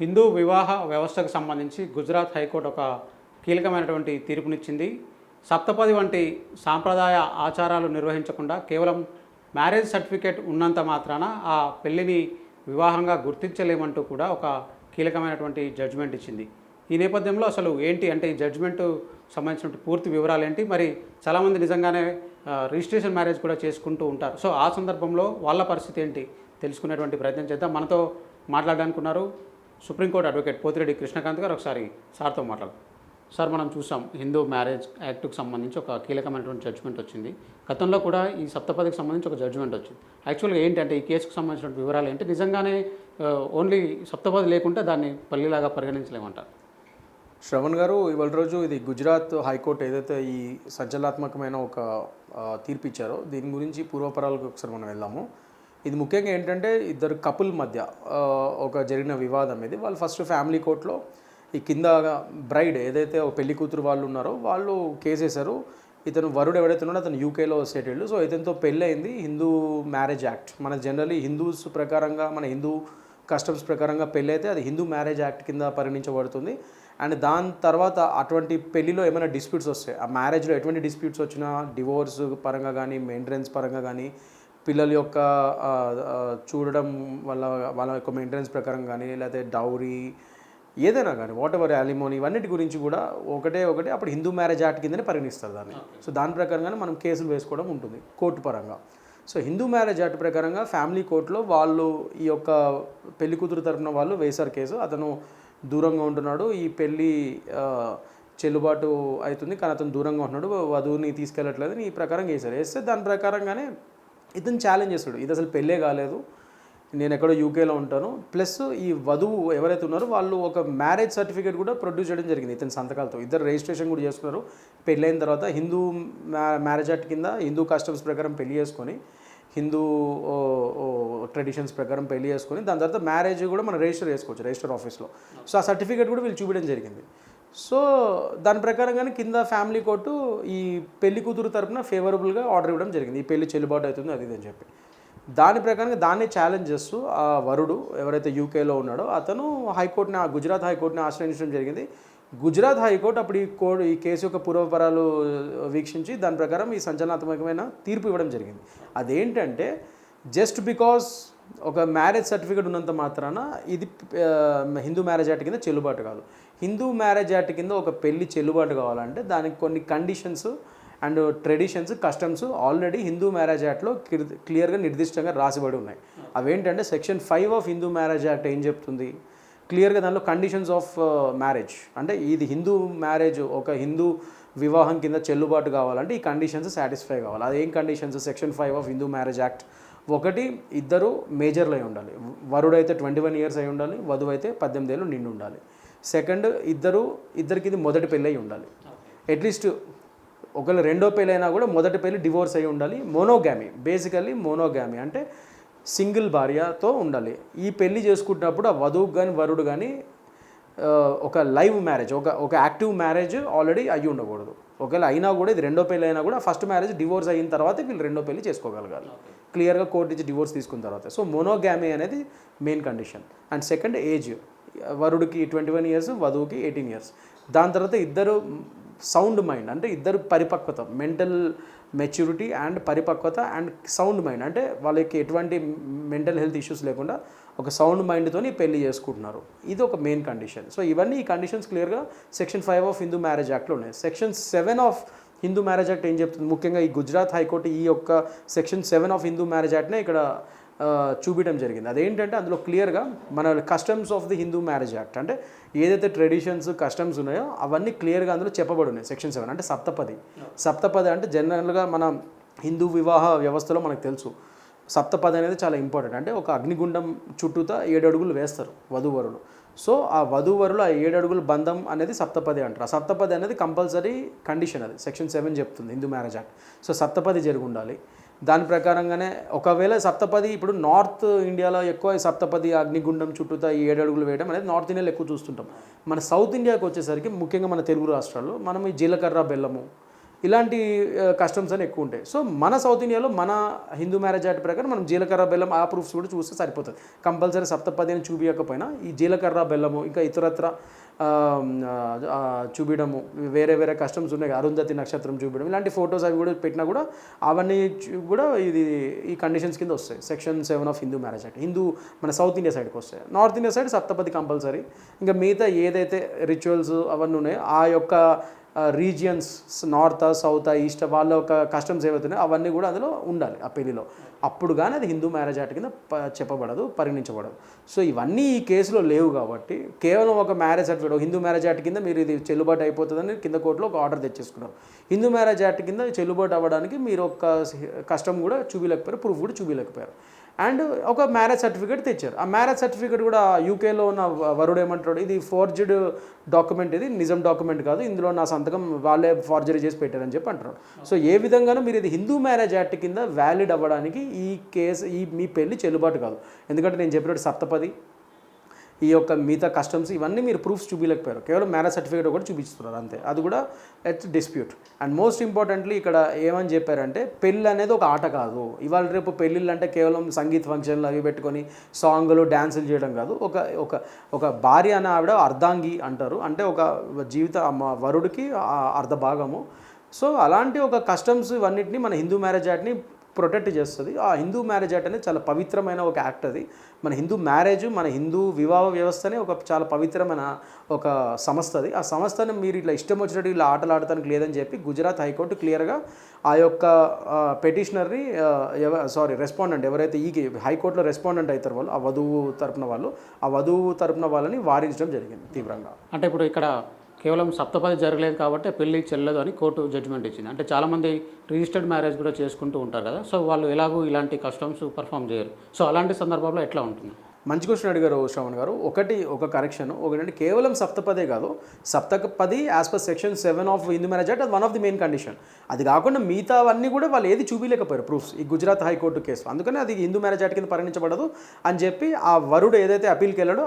హిందూ వివాహ వ్యవస్థకు సంబంధించి గుజరాత్ హైకోర్టు ఒక కీలకమైనటువంటి తీర్పునిచ్చింది. సప్తపది వంటి సాంప్రదాయ ఆచారాలు నిర్వహించకుండా కేవలం మ్యారేజ్ సర్టిఫికేట్ ఉన్నంత మాత్రాన ఆ పెళ్లిని వివాహంగా గుర్తించలేమంటూ కూడా ఒక కీలకమైనటువంటి జడ్జిమెంట్ ఇచ్చింది. ఈ నేపథ్యంలో అసలు ఏంటి అంటే ఈ జడ్జిమెంట్ సంబంధించిన పూర్తి వివరాలు ఏంటి, మరి చాలామంది నిజంగానే రిజిస్ట్రేషన్ మ్యారేజ్ కూడా చేసుకుంటూ ఉంటారు. సో ఆ సందర్భంలో వాళ్ళ పరిస్థితి ఏంటి తెలుసుకునేటువంటి ప్రయత్నం చేద్దాం. మనతో మాట్లాడడానికి ఉన్నారు సుప్రీంకోర్టు అడ్వకేట్ పోతిరెడ్డి కృష్ణకాంత్ గారు. ఒకసారి సార్తో మాట్లాడదాం. సార్, మనం చూసాం హిందూ మ్యారేజ్ యాక్ట్కి సంబంధించి ఒక కీలకమైనటువంటి జడ్జిమెంట్ వచ్చింది. గతంలో కూడా ఈ సప్తపదికి సంబంధించి ఒక జడ్జిమెంట్ వచ్చింది. యాక్చువల్గా ఏంటంటే ఈ కేసుకు సంబంధించిన వివరాలు ఏంటి, నిజంగానే ఓన్లీ సప్తపది లేకుంటే దాన్ని పల్లిలాగా పరిగణించలేమంటారు? శ్రవణ్ గారు, ఇవాళ రోజు ఇది గుజరాత్ హైకోర్టు ఏదైతే ఈ సంచలనాత్మకమైన ఒక తీర్పు ఇచ్చారో దీని గురించి పూర్వపరాలకు ఒకసారి మనం వెళ్దాము. ఇది ముఖ్యంగా ఏంటంటే ఇద్దరు కపుల్ మధ్య ఒక జరిగిన వివాదం. ఇది వాళ్ళు ఫస్ట్ ఫ్యామిలీ కోర్టులో ఈ కింద బ్రైడ్ ఏదైతే పెళ్లి కూతురు వాళ్ళు ఉన్నారో వాళ్ళు కేసు వేశారు. ఇతను వరుడు ఎవరైతే ఉన్నాడో అతను యూకేలో సెటిల్డ్. సో ఇతనితో పెళ్ళి అయింది. హిందూ మ్యారేజ్ యాక్ట్, మన జనరలీ హిందూస్ ప్రకారంగా మన హిందూ కస్టమ్స్ ప్రకారంగా పెళ్ళి అయితే అది హిందూ మ్యారేజ్ యాక్ట్ కింద పరిగణించబడుతుంది. అండ్ దాని తర్వాత అటువంటి పెళ్లిలో ఏమైనా డిస్ప్యూట్స్ వస్తాయి, ఆ మ్యారేజ్లో ఎటువంటి డిస్ప్యూట్స్ వచ్చినా డివోర్స్ పరంగా కానీ మెయింటెనెన్స్ పరంగా కానీ పిల్లల యొక్క చూడడం వల్ల వాళ్ళ యొక్క మెయింటెనెన్స్ ప్రకారం కానీ లేకపోతే డౌరీ ఏదైనా కానీ వాట్ ఎవర్ యాలిమోనీ ఇవన్నిటి గురించి కూడా ఒకటే అప్పుడు హిందూ మ్యారేజ్ యాక్ట్ కిందనే పరిగణిస్తారు దాన్ని. సో దాని ప్రకారంగానే మనం కేసులు వేసుకోవడం ఉంటుంది కోర్టు పరంగా. సో హిందూ మ్యారేజ్ యాక్ట్ ప్రకారంగా ఫ్యామిలీ కోర్టులో వాళ్ళు ఈ యొక్క పెళ్లి కూతురు తరపున వాళ్ళు వేశారు కేసు. అతను దూరంగా ఉంటున్నాడు, ఈ పెళ్ళి చెల్లుబాటు అవుతుంది కానీ అతను దూరంగా ఉంటున్నాడు, వధువుని తీసుకెళ్ళట్లేదు, ఈ ప్రకారం వేస్తే దాని ప్రకారంగానే ఇతను ఛాలెంజ్ చేస్తాడు, ఇది అసలు పెళ్ళే కాలేదు, నేను ఎక్కడో యూకేలో ఉంటాను. ప్లస్ ఈ వధువు ఎవరైతే ఉన్నారో వాళ్ళు ఒక మ్యారేజ్ సర్టిఫికేట్ కూడా ప్రొడ్యూస్ చేయడం జరిగింది ఇతని సంతకాలతో. ఇద్దరు రిజిస్ట్రేషన్ కూడా చేసుకున్నారు. పెళ్ళైన తర్వాత హిందూ మ్యారేజ్ యాక్ట్ కింద హిందూ కస్టమ్స్ ప్రకారం పెళ్లి చేసుకొని హిందూ ట్రెడిషన్స్ ప్రకారం పెళ్లి చేసుకొని దాని తర్వాత మ్యారేజ్ కూడా మనం రిజిస్టర్ చేసుకోవచ్చు రిజిస్టర్ ఆఫీస్లో. సో ఆ సర్టిఫికేట్ కూడా వీళ్ళు చూపించడం జరిగింది. సో దాని ప్రకారంగానే కింద ఫ్యామిలీ కోర్టు ఈ పెళ్లి కూతురు తరపున ఫేవరబుల్గా ఆర్డర్ ఇవ్వడం జరిగింది, ఈ పెళ్లి చెల్లుబాటు అవుతుంది అది అని చెప్పి. దాని ప్రకారంగా దాన్ని ఛాలెంజ్ చేస్తూ ఆ వరుడు ఎవరైతే యూకేలో ఉన్నాడో అతను హైకోర్టుని గుజరాత్ హైకోర్టుని ఆశ్రయించడం జరిగింది. గుజరాత్ హైకోర్టు అప్పుడు ఈ కేసు యొక్క పూర్వపరాలు వీక్షించి దాని ప్రకారం ఈ సంచలనాత్మకమైన తీర్పు ఇవ్వడం జరిగింది. అదేంటంటే జస్ట్ బికాస్ ఒక మ్యారేజ్ సర్టిఫికేట్ ఉన్నంత మాత్రాన ఇది హిందూ మ్యారేజ్ యాక్ట్ కింద చెల్లుబాటు కాదు. హిందూ మ్యారేజ్ యాక్ట్ కింద ఒక పెళ్లి చెల్లుబాటు కావాలంటే దానికి కొన్ని conditions and traditions customs already Hindu marriage యాక్ట్లో క్లియర్గా నిర్దిష్టంగా రాసిబడి ఉన్నాయి. అవేంటంటే section 5 of Hindu marriage act ఏం చెప్తుంది క్లియర్గా, దానిలో కండిషన్స్ ఆఫ్ మ్యారేజ్ అంటే ఇది హిందూ మ్యారేజ్ ఒక హిందూ వివాహం కింద చెల్లుబాటు కావాలంటే ఈ కండిషన్స్ సాటిస్ఫై కావాలి. అదేం conditions? Section 5 of Hindu marriage act. ఒకటి, ఇద్దరు మేజర్లు అయి ఉండాలి, వరుడైతే 21 ఇయర్స్ అయి ఉండాలి, వధువు అయితే 18 ఏళ్ళు నిండి ఉండాలి. సెకండ్, ఇద్దరికి ఇది మొదటి పెళ్ళి అయి ఉండాలి. అట్లీస్ట్ ఒకవేళ రెండో పెళ్ళి అయినా కూడా మొదటి పెళ్ళి డివోర్స్ అయి ఉండాలి. మోనోగామి, బేసికల్లీ మోనోగామి అంటే సింగిల్ భార్యతో ఉండాలి. ఈ పెళ్లి చేసుకుంటున్నప్పుడు ఆ వధువుకు కానీ వరుడు కానీ ఒక లైవ్ మ్యారేజ్ ఒక యాక్టివ్ మ్యారేజ్ ఆల్రెడీ అయ్యి ఉండకూడదు. ఒకవేళ అయినా కూడా ఇది రెండో పెళ్ళి అయినా కూడా ఫస్ట్ మ్యారేజ్ డివోర్స్ అయిన తర్వాత వీళ్ళు రెండో పెళ్ళి చేసుకోగలగాలి క్లియర్గా కోర్టు నుంచి డివోర్స్ తీసుకున్న తర్వాత. సో మోనోగామి అనేది main condition. And second, age, వరుడికి 21 ఇయర్స్, వధువుకి 18 ఇయర్స్. దాని తర్వాత ఇద్దరు సౌండ్ మైండ్ అంటే ఇద్దరు పరిపక్వత, మెంటల్ మెచ్యూరిటీ అండ్ పరిపక్వత అండ్ సౌండ్ మైండ్ అంటే వాళ్ళకి ఎటువంటి మెంటల్ హెల్త్ ఇష్యూస్ లేకుండా ఒక సౌండ్ మైండ్తోని పెళ్లి చేసుకుంటున్నారు. ఇది ఒక మెయిన్ కండిషన్. సో ఇవన్నీ ఈ కండిషన్స్ క్లియర్గా సెక్షన్ 5 ఆఫ్ హిందూ మ్యారేజ్ యాక్ట్లో ఉన్నాయి. Section 7 of Hindu marriage act ఏం చెప్తుంది? ముఖ్యంగా ఈ గుజరాత్ హైకోర్టు ఈ యొక్క సెక్షన్ 7 ఆఫ్ హిందూ మ్యారేజ్ యాక్ట్నే ఇక్కడ చూపించడం జరిగింది. అదేంటంటే అందులో క్లియర్గా మన customs of the Hindu marriage act అంటే ఏదైతే ట్రెడిషన్స్ కస్టమ్స్ ఉన్నాయో అవన్నీ క్లియర్గా అందులో చెప్పబడి ఉన్నాయి. సెక్షన్ 7 అంటే సప్తపది అంటే జనరల్గా మన హిందూ వివాహ వ్యవస్థలో మనకు తెలుసు సప్తపది అనేది చాలా ఇంపార్టెంట్. అంటే ఒక అగ్నిగుండం చుట్టూతా 7 అడుగులు వేస్తారు వధూవరులు. సో ఆ వధూవరులు ఆ 7 అడుగుల బంధం అనేది సప్తపది అంటారు. ఆ సప్తపది అనేది కంపల్సరీ కండిషన్, అది సెక్షన్ 7 చెప్తుంది హిందూ మ్యారేజ్ యాక్ట్. సో సప్తపది జరిగి ఉండాలి. దాని ప్రకారంగానే ఒకవేళ సప్తపది ఇప్పుడు నార్త్ ఇండియాలో ఎక్కువ సప్తపది అగ్నిగుండం చుట్టూతా 7 అడుగులు వేయడం అనేది నార్త్ ఇండియాలో ఎక్కువ చూస్తుంటాం. మన సౌత్ ఇండియాకి వచ్చేసరికి ముఖ్యంగా మన తెలుగు రాష్ట్రాల్లో మనం ఈ జీలకర్ర బెల్లము ఇలాంటి కస్టమ్స్ అని ఎక్కువ ఉంటాయి. సో మన సౌత్ ఇండియాలో మన హిందూ మ్యారేజ్ యాక్ట్ ప్రకారం మనం జీలకర్ర బెల్లం ఆ ప్రూఫ్స్ కూడా చూస్తే సరిపోతుంది. కంపల్సరీ సప్తపది అని చూపించకపోయినా ఈ జీలకర్ర బెల్లము ఇంకా ఇతరత్ర చూపించడము, వేరే వేరే కస్టమ్స్ ఉన్నాయి, అరుంధతి నక్షత్రం చూపించడం, ఇలాంటి ఫొటోస్ అవి కూడా పెట్టినా కూడా అవన్నీ కూడా ఇది ఈ కండిషన్స్ కింద వస్తాయి. Section 7 of Hindu marriage act. Hindu మన సౌత్ ఇండియా సైడ్కి వస్తాయి. నార్త్ ఇండియా సైడ్ సప్తపది కంపల్సరీ. ఇంకా మిగతా ఏదైతే రిచువల్స్ అవన్నీ ఉన్నాయో ఆ యొక్క రీజియన్స్ నార్త్ సౌత్ ఈస్ట్ వాళ్ళ ఒక కస్టమ్స్ ఏవైతున్నాయో అవన్నీ కూడా అందులో ఉండాలి ఆ పెళ్లిలో. అప్పుడు కానీ అది హిందూ మ్యారేజ్ యాక్ట్ కింద చెప్పబడదు, పరిగణించబడదు. సో ఇవన్నీ ఈ కేసులో లేవు కాబట్టి కేవలం ఒక marriage certificate Hindu marriage act కింద మీరు ఇది చెల్లుబాటు అయిపోతుందని కింద కోర్టులో ఒక ఆర్డర్ తెచ్చేసుకున్నారు. హిందూ మ్యారేజ్ యాక్ట్ కింద చెల్లుబాటు అవ్వడానికి మీరు ఒక కస్టమ్ కూడా చూపించలేకపోయారు, ప్రూఫ్ కూడా చూపించలేకపోయారు. అండ్ ఒక మ్యారేజ్ సర్టిఫికేట్ తెచ్చారు. ఆ మ్యారేజ్ సర్టిఫికేట్ కూడా యూకేలో ఉన్న వరుడు ఏమంటాడు, ఇది ఫోర్జ్డ్ డాక్యుమెంట్, ఇది నిజం డాక్యుమెంట్ కాదు, ఇందులో నా సంతకం వాళ్ళే ఫార్జరీ చేసి పెట్టారని చెప్పి అంటారు. సో ఏ విధంగానూ మీరు ఇది హిందూ మ్యారేజ్ యాక్ట్ కింద వ్యాలిడ్ అవ్వడానికి ఈ కేసు మీ పెళ్లి చెల్లుబాటు కాదు. ఎందుకంటే నేను చెప్పినట్టు సప్తపది ఈ యొక్క మిగతా కస్టమ్స్ ఇవన్నీ మీరు ప్రూఫ్స్ చూపించలేకపోయారు, కేవలం మ్యారేజ్ సర్టిఫికేట్ ఒకటి చూపిస్తున్నారు అంతే. అది కూడా it's dispute. And most importantly ఇక్కడ ఏమని చెప్పారంటే పెళ్ళి అనేది ఒక ఆట కాదు. ఇవాళ రేపు పెళ్ళిళ్ళు అంటే కేవలం సంగీత ఫంక్షన్లు అవి పెట్టుకొని సాంగ్లు డ్యాన్సులు చేయడం కాదు. ఒక ఒక భార్య అనే ఆవిడ అర్ధాంగి అంటారు, అంటే ఒక జీవిత వరుడికి అర్ధ భాగము. సో అలాంటి ఒక కస్టమ్స్ ఇవన్నిటిని మన హిందూ మ్యారేజ్ యాక్ట్ని ప్రొటెక్ట్ చేస్తుంది. ఆ హిందూ మ్యారేజ్ యాక్ట్ అనేది చాలా పవిత్రమైన ఒక యాక్ట్. అది మన హిందూ మ్యారేజ్, మన హిందూ వివాహ వ్యవస్థనే ఒక చాలా పవిత్రమైన ఒక సంస్థ. అది ఆ సంస్థను మీరు ఇట్లా ఇష్టం వచ్చినట్టు ఇలా ఆటలు ఆడటానికి లేదని చెప్పి గుజరాత్ హైకోర్టు క్లియర్గా ఆ యొక్క పెటిషనర్ని రెస్పాండెంట్ ఎవరైతే ఈ హైకోర్టులో రెస్పాండెంట్ అవుతారు వాళ్ళు, ఆ వధువు తరపున వాళ్ళని వారించడం జరిగింది తీవ్రంగా. అంటే ఇప్పుడు ఇక్కడ కేవలం సప్తపది జరగలేదు కాబట్టి పెళ్ళి చెల్లదు అని కోర్టు జడ్జిమెంట్ ఇచ్చింది. అంటే చాలామంది రిజిస్టర్డ్ మ్యారేజ్ కూడా చేసుకుంటూ ఉంటారు కదా, సో వాళ్ళు ఎలాగో ఇలాంటి కస్టమ్స్ పర్ఫామ్ చేయరు. సో అలాంటి సందర్భంలో ఎట్లా ఉంటుంది? మంచి క్వశ్చన్ అడిగారు శ్రవణ్ గారు. ఒక కరెక్షన్, ఒకటంటే కేవలం సప్తపదే కాదు, సప్తపది as per section 7 of Hindu marriage act అది one of the main condition. అది కాకుండా మిగతావన్నీ కూడా వాళ్ళు ఏది చూపించలేకపోయారు ప్రూఫ్స్ ఈ గుజరాత్ హైకోర్టు కేసు. అందుకని అది హిందూ మ్యారేజ్ యాక్ట్ కింద పరిగణించబడదు అని చెప్పి ఆ వరుడు ఏదైతే అపీల్కి వెళ్ళాడో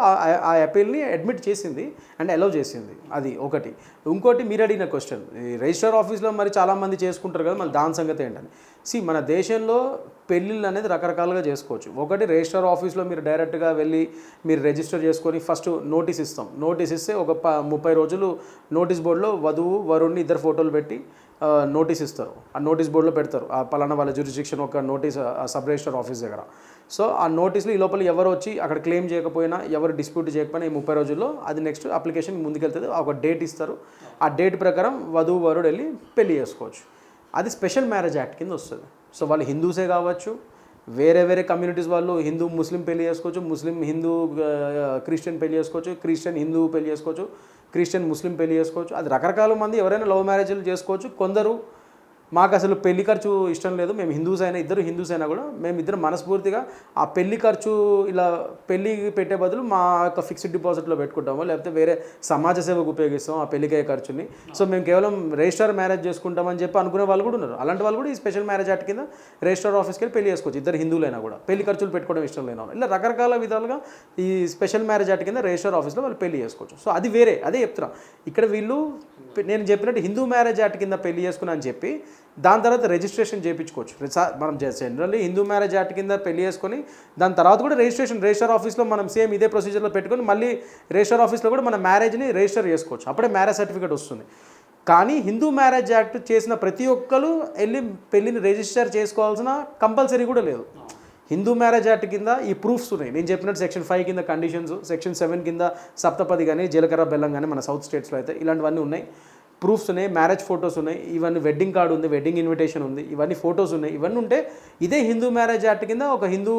ఆ అపీల్ని అడ్మిట్ చేసింది అండ్ అలౌ చేసింది. అది ఒకటి. ఇంకోటి మీరు అడిగిన క్వశ్చన్, ఈ రిజిస్టర్ ఆఫీస్లో మరి చాలామంది చేసుకుంటారు కదా, మళ్ళీ దాని సంగతి ఏంటని. మన దేశంలో పెళ్ళిళ్ళు అనేది రకరకాలుగా చేసుకోవచ్చు. ఒకటి రిజిస్టర్ ఆఫీస్లో మీరు డైరెక్ట్గా వెళ్ళి మీరు రిజిస్టర్ చేసుకొని ఫస్ట్ నోటీస్ ఇస్తాం. నోటీస్ ఇస్తే ఒక 30 రోజులు నోటీస్ బోర్డులో వధువు వరుణ్ణి ఇద్దరు ఫోటోలు పెట్టి నోటీస్ ఇస్తారు. ఆ నోటీస్ బోర్డులో పెడతారు ఆ పలానా వాళ్ళ జ్యూరిస్డిక్షన్ ఒక నోటీస్ సబ్ రిజిస్టర్ ఆఫీస్ దగ్గర. సో ఆ నోటీస్లో ఈ లోపల ఎవరు వచ్చి అక్కడ క్లెయిమ్ చేయకపోయినా, ఎవరు డిస్ప్యూట్ చేయకపోయినా ఈ 30 రోజుల్లో అది నెక్స్ట్ అప్లికేషన్ ముందుకెళ్తుంది. ఒక డేట్ ఇస్తారు. ఆ డేట్ ప్రకారం వధువు వరుడు వెళ్ళి పెళ్లి చేసుకోవచ్చు. అది స్పెషల్ మ్యారేజ్ యాక్ట్ కింద వస్తుంది. సో వాళ్ళు హిందూసే కావచ్చు, వేరే వేరే కమ్యూనిటీస్ వాళ్ళు హిందూ ముస్లిం పెళ్లి చేసుకోవచ్చు, ముస్లిం హిందూ క్రిస్టియన్ పెళ్లి చేసుకోవచ్చు, క్రిస్టియన్ హిందూ పెళ్లి చేసుకోవచ్చు, క్రిస్టియన్ ముస్లిం పెళ్లి చేసుకోవచ్చు. అది రకరకాల మంది ఎవరైనా లవ్ మ్యారేజ్లు చేసుకోవచ్చు. కొందరు మాకు అసలు పెళ్లి ఖర్చు ఇష్టం లేదు, మేము హిందూస్ అయినా, ఇద్దరు హిందూస్ అయినా కూడా మేమిద్దరు మనస్ఫూర్తిగా ఆ పెళ్లి ఖర్చు ఇలా పెళ్లి పెట్టే బదులు మా యొక్క ఫిక్స్డ్ డిపాజిట్లో పెట్టుకుంటాము, లేకపోతే వేరే సమాజ సేవకు ఉపయోగిస్తాం ఆ పెళ్లికే ఖర్చుని. సో మేము కేవలం రిజిస్టర్ మ్యారేజ్ చేసుకుంటామని చెప్పి అనుకునే వాళ్ళు కూడా ఉన్నారు. అలాంటి వాళ్ళు కూడా ఈ స్పెషల్ మ్యారేజ్ యాక్ట్ కింద రిజిస్టర్ ఆఫీస్కి వెళ్ళి పెళ్లి చేసుకోవచ్చు. ఇద్దరు హిందువులైనా కూడా పెళ్లి ఖర్చులు పెట్టుకోవడం ఇష్టం లేని వాళ్ళు ఇలా రకరకాల విధాలుగా ఈ స్పెషల్ మ్యారేజ్ యాక్ట్ కింద రిజిస్టర్ ఆఫీస్లో వాళ్ళు పెళ్లి చేసుకోవచ్చు. సో అది వేరే, అదే చెప్తున్నా. ఇక్కడ వీళ్ళు నేను చెప్పినట్టు హిందూ మ్యారేజ్ యాక్ట్ కింద పెళ్లి చేసుకున్నా అని చెప్పి దాని తర్వాత రిజిస్ట్రేషన్ చేయించుకోవచ్చు. మనం జనరల్లీ హిందూ మ్యారేజ్ యాక్ట్ కింద పెళ్లి చేసుకొని దాని తర్వాత కూడా రిజిస్టర్ ఆఫీస్లో మనం సేమ్ ఇదే ప్రొసీజర్లో పెట్టుకొని మళ్ళీ రిజిస్టర్ ఆఫీస్లో కూడా మన మ్యారేజ్ని రిజిస్టర్ చేసుకోవచ్చు. అప్పుడే మ్యారేజ్ సర్టిఫికేట్ వస్తుంది. కానీ హిందూ మ్యారేజ్ యాక్ట్ చేసిన ప్రతి ఒక్కరు వెళ్ళి పెళ్లిని రిజిస్టర్ చేసుకోవాల్సిన కంపల్సరీ కూడా లేదు. హిందూ మ్యారేజ్ యాక్ట్ కింద ఈ ప్రూఫ్స్ ఉన్నాయి. నేను చెప్పినట్టు సెక్షన్ 5 కింద కండిషన్స్, సెక్షన్ 7 కింద సప్తపది కానీ జీలకర్ర బెల్లం కానీ మన సౌత్ స్టేట్స్లో అయితే ఇలాంటివన్నీ ఉన్నాయి. ప్రూఫ్స్ ఉన్నాయి, మ్యారేజ్ ఫొటోస్ ఉన్నాయి, ఇవన్నీ వెడ్డింగ్ కార్డు ఉంది, వెడ్డింగ్ ఇన్విటేషన్ ఉంది, ఇవన్నీ ఫొటోస్ ఉన్నాయి. ఇవన్నీ ఉంటే ఇదే హిందూ మ్యారేజ్ యాక్ట్ కింద ఒక హిందూ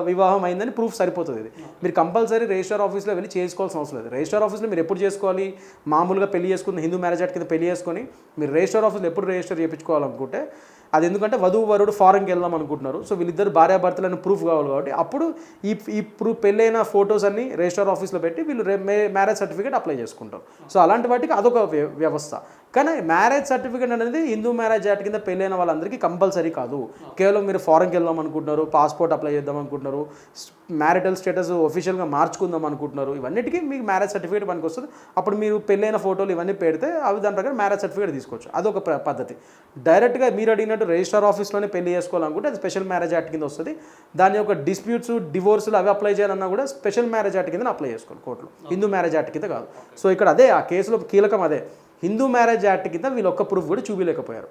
వివాహం అయిందని ప్రూఫ్ సరిపోతుంది. ఇది మీరు కంపల్సరీ రిజిస్టర్ ఆఫీస్లో వెళ్ళి చేసుకోవాల్సిన అవసరం లేదు. రిజిస్టర్ ఆఫీస్లో మీరు ఎప్పుడు చేసుకోవాలి, మామూలుగా పెళ్లి చేసుకున్న హిందూ మ్యారేజ్ యాక్ట్ కింద పెళ్లి చేసుకొని మీరు రిజిస్టర్ ఆఫీస్లో ఎప్పుడు రిజిస్టర్ చేయించుకోవాలనుకుంటే అది ఎందుకంటే వధువు వరుడు ఫారెన్కి వెళ్దాం అనుకుంటున్నారు. సో వీళ్ళిద్దరు భార్యాభర్తలని ప్రూఫ్ కావాలి కాబట్టి అప్పుడు ఈ ప్రూఫ్ పెళ్ళైన ఫొటోస్ అన్ని రిజిస్టర్ ఆఫీస్లో పెట్టి వీళ్ళు మ్యారేజ్ సర్టిఫికేట్ అప్లై చేసుకుంటారు. సో అలాంటి వాటికి అదొక వ్యవస్థ. కానీ మ్యారేజ్ సర్టిఫికేట్ అనేది హిందూ మ్యారేజ్ యాక్ట్ కింద పెళ్ళైన వాళ్ళందరికీ కంపల్సరీ కాదు. కేవలం మీరు ఫారెన్కి వెళ్దాం అనుకుంటున్నారు, పాస్పోర్ట్ అప్లై చేద్దాం అనుకుంటున్నారు, మ్యారిటల్ స్టేటస్ ఒఫీషియల్గా మార్చుకుందాం అనుకుంటున్నారు, ఇవన్నిటికీ మీకు మ్యారేజ్ సర్టిఫికేట్ పనికి వస్తుంది. అప్పుడు మీరు పెళ్ళైన ఫోటోలు ఇవన్నీ పెడితే అవి దాని ప్రకారం మ్యారేజ్ సర్టిఫికేట్ తీసుకోవచ్చు. అదొక పద్ధతి. డైరెక్ట్గా మీరు అడిగినట్టు రిజిస్టర్ ఆఫీస్లోనే పెళ్లి చేసుకోవాలనుకుంటే అది స్పెషల్ మ్యారేజ్ యాక్ట్ కింద వస్తుంది. దాని యొక్క డిస్ప్యూట్స్ డివోర్సులు అవి అప్లై చేయాలన్నా కూడా స్పెషల్ మ్యారేజ్ యాక్ట్ కింద అప్లై చేసుకోవాలి కోర్టులో, హిందూ మ్యారేజ్ యాక్ట్ కింద కాదు. సో ఇక్కడ అదే ఆ కేసులో కీలకం అదే, హిందూ మ్యారేజ్ యాక్ట్ కింద వీళ్ళు ఒక్క ప్రూఫ్ కూడా చూపించలేకపోయారు.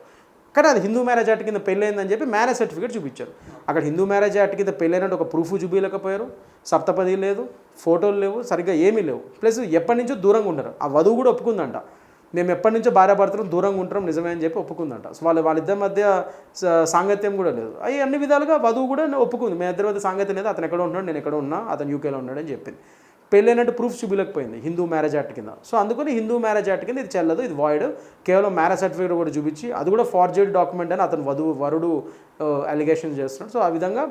కానీ అది హిందూ మ్యారేజ్ యాక్ట్ కింద పెళ్ళైందని చెప్పి మ్యారేజ్ సర్టిఫికేట్ చూపించారు. అక్కడ హిందూ మ్యారేజ్ యాక్ట్ కింద పెళ్ళైనట్టు ఒక ప్రూఫ్ చూపించలేకపోయారు, సప్తపది లేదు, ఫోటోలు లేవు, సరిగ్గా ఏమీ లేవు. ప్లస్ ఎప్పటి నుంచో దూరంగా ఉంటారు. ఆ వధువు కూడా ఒప్పుకుందంట, మేము ఎప్పటి నుంచో భార్యాభర్తలు దూరంగా ఉంటాం నిజమే అని చెప్పి ఒప్పుకుందంట. సో వాళ్ళిద్దరి మధ్య సాంగత్యం కూడా లేదు. అవి అన్ని విధాలుగా వధువు కూడా ఒప్పుకుంది, మేము ఇద్దరి మధ్య సాంగత్యం లేదు, అతను ఎక్కడ ఉంటున్నాడు, నేను ఎక్కడ ఉన్నా, అతను యూకేలో ఉన్నాడు అని చెప్పింది. పెళ్ళైనట్టు ప్రూఫ్ చూపించలేకపోయింది హిందూ మ్యారేజ్ యాక్ట్ కింద. సో అందుకని హిందూ మ్యారేజ్ యాక్ట్ కింద ఇది చెల్లదు, ఇది వాయిడ్. కేవలం మ్యారేజ్ సర్టిఫికేట్ కూడా చూపించి అది కూడా ఫార్జర్డ్ డాక్యుమెంట్ అని అతను వరుడు అలిగేషన్ చేస్తున్నాడు. సో ఆ విధంగా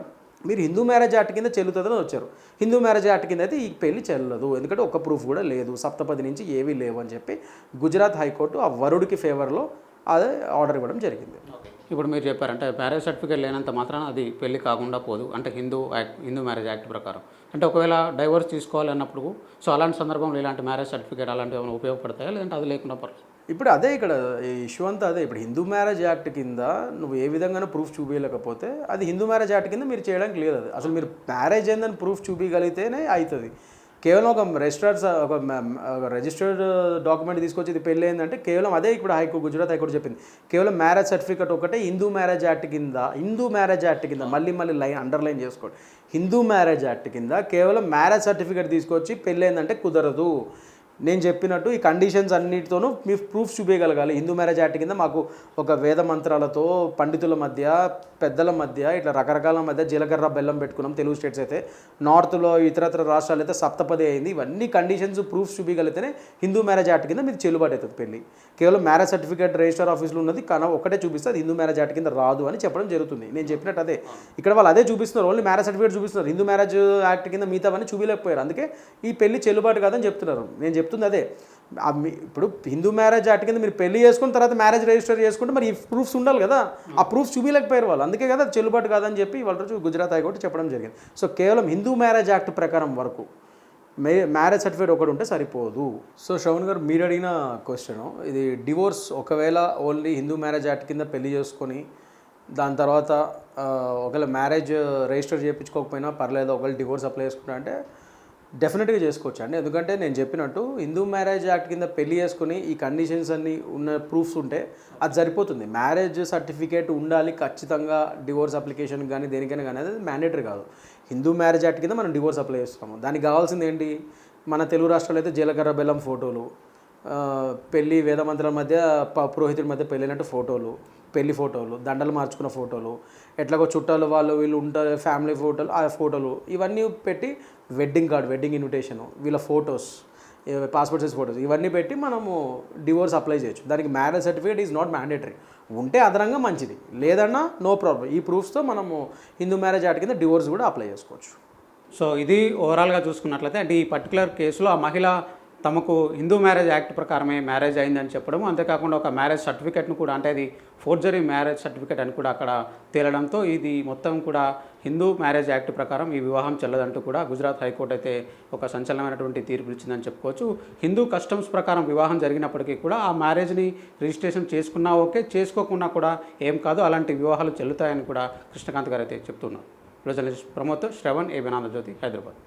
మీరు హిందూ మ్యారేజ్ యాక్ట్ కింద చెల్లుతుందని వచ్చారు. హిందూ మ్యారేజ్ యాక్ట్ కింద అయితే ఈ పెళ్లి చెల్లదు, ఎందుకంటే ఒక్క ప్రూఫ్ కూడా లేదు, సప్తపది నుంచి ఏవీ లేవు అని చెప్పి గుజరాత్ హైకోర్టు ఆ వరుడికి ఫేవర్లో అదే ఆర్డర్ ఇవ్వడం జరిగింది. ఇప్పుడు మీరు చెప్పారంటే మ్యారేజ్ సర్టిఫికేట్ లేనంత మాత్రాన అది పెళ్లి కాకుండా పోదు, అంటే హిందూ మ్యారేజ్ యాక్ట్ ప్రకారం. అంటే ఒకవేళ డైవర్స్ తీసుకోవాలి అన్నప్పుడు సో అలాంటి సందర్భంలో ఇలాంటి మ్యారేజ్ సర్టిఫికేట్ అలాంటివి ఏమైనా ఉపయోగపడతాయా, లేదంటే అది లేకుండా పర్లేదు? ఇప్పుడు అదే ఇక్కడ ఇష్యూ అంతా అదే. ఇప్పుడు హిందూ మ్యారేజ్ యాక్ట్ కింద నువ్వు ఏ విధంగానూ ప్రూఫ్ చూపించలేకపోతే అది హిందూ మ్యారేజ్ యాక్ట్ కింద మీరు చేయడానికి లేదు. అది అసలు మీరు మ్యారేజ్ ఏందని ప్రూఫ్ చూపించగలిగితేనే అవుతుంది. కేవలం ఒక రిజిస్టర్డ్ డాక్యుమెంట్ తీసుకొచ్చి ఇది పెళ్ళి ఏంటంటే కేవలం అదే ఇప్పుడు గుజరాత్ హైకోర్టు చెప్పింది. కేవలం మ్యారేజ్ సర్టిఫికేట్ ఒకటే హిందూ మ్యారేజ్ యాక్ట్ కింద మళ్ళీ అండర్లైన్ చేసుకోండి. హిందూ మ్యారేజ్ యాక్ట్ కింద కేవలం మ్యారేజ్ సర్టిఫికేట్ తీసుకొచ్చి పెళ్ళి ఏంటంటే కుదరదు. నేను చెప్పినట్టు ఈ కండిషన్స్ అన్నిటితోనూ మీ ప్రూఫ్ చూపించగలగాలి. హిందూ మ్యారేజ్ యాక్ట్ కింద మాకు ఒక వేద మంత్రాలతో పండితుల మధ్య పెద్దల మధ్య ఇట్లా రకరకాల మధ్య జీలకర్ర బెల్లం పెట్టుకున్నాం తెలుగు స్టేట్స్ అయితే, నార్త్లో ఇతరత్ర రాష్ట్రాలు అయితే సప్తపది అయింది. ఇవన్నీ కండిషన్స్ ప్రూఫ్ చూపించగలిగితేనే హిందూ మ్యారేజ్ యాక్ట్ కింద మీరు చెల్లుబాటు అవుతుంది పెళ్ళి. కేవలం మ్యారేజ్ సర్టిఫికేట్ రిజిస్టర్ ఆఫీస్లో ఉన్నది ఒకటే చూపిస్తే అది హిందూ మ్యారేజ్ యాక్ట్ కింద రాదు అని చెప్పడం జరుగుతుంది. నేను చెప్పినట్టు అదే ఇక్కడ వాళ్ళు అదే చూపిస్తున్నారు, ఓన్లీ మ్యారేజ్ సర్టిఫికేట్ చూపిస్తున్నారు, హిందూ మ్యారేజ్ యాక్ట్ కింద మిగతావన్నీ చూపించలేకపోయారు. అందుకే ఈ పెళ్లి చెల్లుబాటు కాదని చెప్తున్నారు. నేను చెప్తుంది అదే, ఇప్పుడు హిందూ మ్యారేజ్ యాక్ట్ కింద మీరు పెళ్లి చేసుకున్న తర్వాత మ్యారేజ్ రిజిస్టర్ చేసుకుంటే మరి ఈ ప్రూఫ్స్ ఉండాలి కదా, ఆ ప్రూఫ్ చూపించలేకపోయారు వాళ్ళు. అందుకే కదా చెల్లుబాటు కాదని చెప్పి వాళ్ళ రోజు గుజరాత్ హైకోర్టు చెప్పడం జరిగింది. సో కేవలం హిందూ మ్యారేజ్ యాక్ట్ ప్రకారం వరకు మ్యారేజ్ సర్టిఫికేట్ ఒకటి ఉంటే సరిపోదు. సో శ్రవణ్ గారు మీరు అడిగిన క్వశ్చన్ ఇది డివోర్స్ ఒకవేళ ఓన్లీ హిందూ మ్యారేజ్ యాక్ట్ కింద పెళ్లి చేసుకొని దాని తర్వాత ఒకవేళ మ్యారేజ్ రిజిస్టర్ చేయించుకోకపోయినా పర్లేదు, ఒకవేళ డివోర్స్ అప్లై చేసుకుంటా అంటే డెఫినెట్గా చేసుకోవచ్చు అండి. ఎందుకంటే నేను చెప్పినట్టు హిందూ మ్యారేజ్ యాక్ట్ కింద పెళ్లి చేసుకుని ఈ కండిషన్స్ అన్నీ ఉన్న ప్రూఫ్స్ ఉంటే అది సరిపోతుంది. మ్యారేజ్ సర్టిఫికేట్ ఉండాలి ఖచ్చితంగా డివోర్స్ అప్లికేషన్ కానీ దేనికైనా కానీ, అది మ్యాండేటరీ కాదు. హిందూ మ్యారేజ్ యాక్ట్ కింద మనం డివోర్స్ అప్లై చేస్తున్నాము, దానికి కావాల్సింది ఏంటి, మన తెలుగు రాష్ట్రాల్లో అయితే జీలకర్ర బెల్లం ఫోటోలు, పెళ్ళి వేదమంత్రాల మధ్య పురోహితుడి మధ్య పెళ్ళినట్టు ఫోటోలు, పెళ్లి ఫోటోలు, దండలు మార్చుకున్న ఫోటోలు, ఎట్లాగో చుట్టాలు వాళ్ళు వీళ్ళు ఉంటారు ఫ్యామిలీ ఫోటోలు, ఆ ఫోటోలు ఇవన్నీ పెట్టి వెడ్డింగ్ కార్డ్, వెడ్డింగ్ ఇన్విటేషను, వీళ్ళ ఫొటోస్, పాస్పోర్ట్ సైజ్ ఫోటోస్ ఇవన్నీ పెట్టి మనము డివోర్స్ అప్లై చేయొచ్చు. దానికి marriage certificate is not mandatory. ఉంటే అదనంగా మంచిది, లేదన్నా నో ప్రాబ్లం. ఈ ప్రూఫ్స్తో మనము హిందూ మ్యారేజ్ యాక్ట్ కింద డివోర్స్ కూడా అప్లై చేసుకోవచ్చు. సో ఇది ఓవరాల్గా చూసుకున్నట్లయితే అంటే ఈ పర్టికులర్ కేసులో ఆ మహిళ తమకు హిందూ మ్యారేజ్ యాక్ట్ ప్రకారమే మ్యారేజ్ అయిందని చెప్పడం, అంతేకాకుండా ఒక మ్యారేజ్ సర్టిఫికేట్ను కూడా అంటే అది ఫోర్జరీ మ్యారేజ్ సర్టిఫికేట్ అని కూడా అక్కడ తేలడంతో ఇది మొత్తం కూడా హిందూ మ్యారేజ్ యాక్ట్ ప్రకారం ఈ వివాహం చెల్లదంటూ కూడా గుజరాత్ హైకోర్టు అయితే ఒక సంచలనమైనటువంటి తీర్పు ఇచ్చిందని చెప్పుకోవచ్చు. హిందూ కస్టమ్స్ ప్రకారం వివాహం జరిగినప్పటికీ కూడా ఆ మ్యారేజ్ని రిజిస్ట్రేషన్ చేసుకున్నా ఓకే, చేసుకోకున్నా కూడా ఏం కాదు, అలాంటి వివాహాలు చెల్లుతాయని కూడా కృష్ణకాంత్ గారు అయితే చెప్తున్నారు. Journalist Pramod Shravan, AB Andhrajyothy, Hyderabad.